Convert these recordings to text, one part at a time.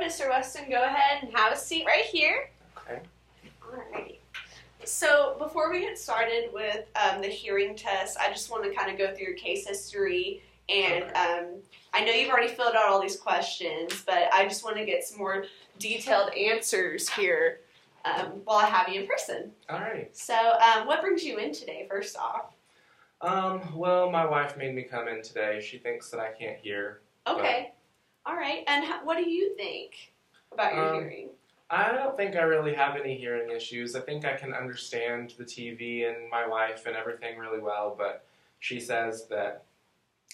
Mr. Wesson, go ahead and have a seat right here. Okay. Alrighty. So before we get started with the hearing test, I just want to kind of go through your case history. And I know you've already filled out all these questions, but I just want to get some more detailed answers here while I have you in person. Alrighty. So what brings you in today, first off? Well, my wife made me come in today. She thinks that I can't hear. Okay. All right. And what do you think about your hearing? I don't think I really have any hearing issues. I think I can understand the TV and my wife and everything really well, but she says that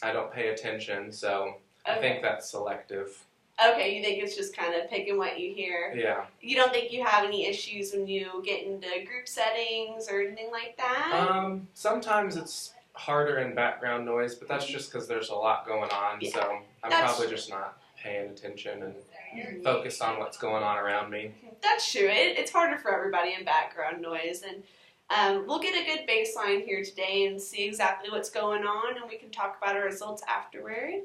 I don't pay attention, so I think that's selective. Okay, you think it's just kind of picking what you hear? Yeah. You don't think you have any issues when you get into group settings or anything like that? Sometimes it's harder in background noise, but that's just because there's a lot going on, so I'm probably just not paying attention and focused on what's going on around me. That's true. It's harder for everybody in background noise, and we'll get a good baseline here today and see exactly what's going on, and we can talk about our results afterward.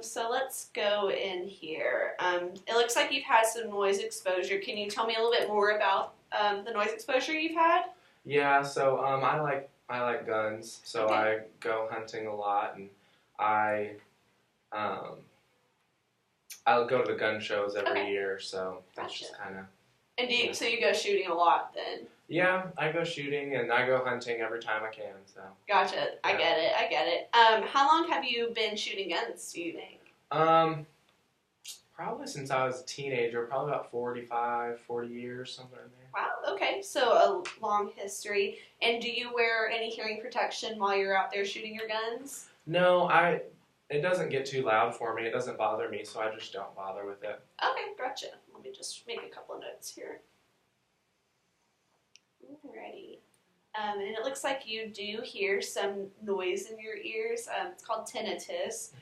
So let's go in here. It looks like you've had some noise exposure. Can you tell me a little bit more about the noise exposure you've had? Yeah, so I like guns, so I go hunting a lot, and I'll go to the gun shows every year, so that's just kind of. And so you go shooting a lot then? Yeah, I go shooting and I go hunting every time I can. So. Gotcha. Yeah. I get it. How long have you been shooting guns, do you think? Probably since I was a teenager, probably about 40 years, somewhere in there. Wow, okay, so a long history. And do you wear any hearing protection while you're out there shooting your guns? No, it doesn't get too loud for me. It doesn't bother me, so I just don't bother with it. Okay, gotcha. Let me just make a couple of notes here. Alrighty. And it looks like you do hear some noise in your ears. It's called tinnitus.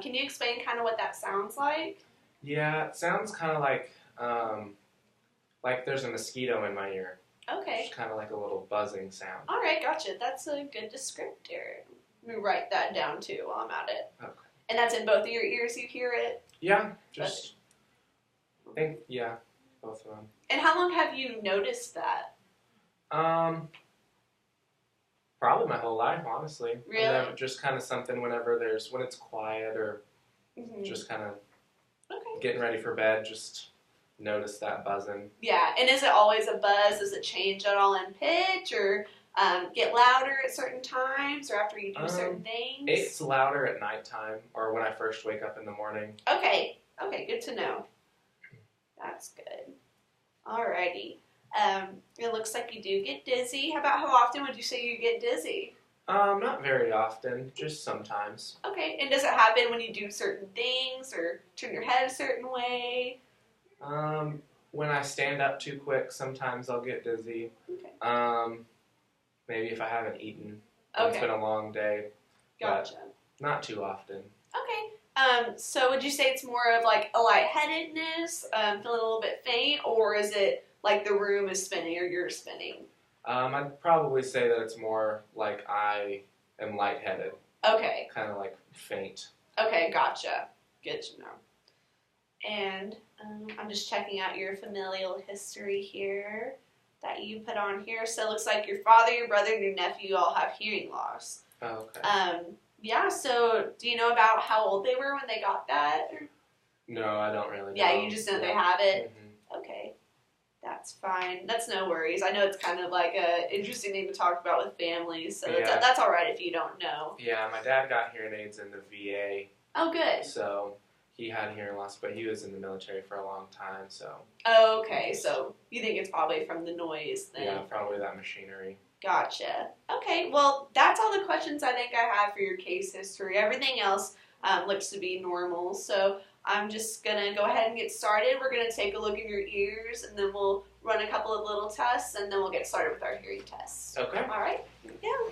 Can you explain kind of what that sounds like? Yeah, it sounds kind of like there's a mosquito in my ear. Okay. It's kind of like a little buzzing sound. All right, gotcha. That's a good descriptor. Let me write that down too while I'm at it. Okay. And that's in both of your ears you hear it? Yeah, both of them. And how long have you noticed that? Probably my whole life, honestly. Really? Just kind of something when it's quiet or just kind of getting ready for bed, just notice that buzzing. Yeah, and is it always a buzz? Does it change at all in pitch or get louder at certain times or after you do certain things? It's louder at nighttime or when I first wake up in the morning. Okay, good to know. That's good. Alrighty. It looks like you do get dizzy. How often would you say you get dizzy? Not very often, just sometimes. Okay, and does it happen when you do certain things or turn your head a certain way? When I stand up too quick, sometimes I'll get dizzy. Okay. Maybe if I haven't eaten. Okay. It's been a long day. Gotcha. But not too often. Okay. So would you say it's more of like a lightheadedness, feeling a little bit faint, or is it like the room is spinning or you're spinning? I'd probably say that it's more like I am lightheaded. Okay. Kind of like faint. Okay, gotcha. Good to know. And I'm just checking out your familial history here that you put on here. So it looks like your father, your brother, and your nephew all have hearing loss. Oh, okay. Yeah, so do you know about how old they were when they got that? No, I don't really know. Yeah, you just know they have it? Mm-hmm. Okay. That's fine. That's no worries. I know it's kind of like a interesting thing to talk about with families, so that's all right if you don't know. Yeah, my dad got hearing aids in the VA. Oh, good. So he had hearing loss, but he was in the military for a long time, so. Oh, okay. So you think it's probably from the noise then? Yeah, probably that machinery. Gotcha. Okay, well, that's all the questions I think I have for your case history. Everything else looks to be normal, so I'm just going to go ahead and get started. We're going to take a look in your ears, and then we'll run a couple of little tests, and then we'll get started with our hearing tests. Okay. All right. Here we go.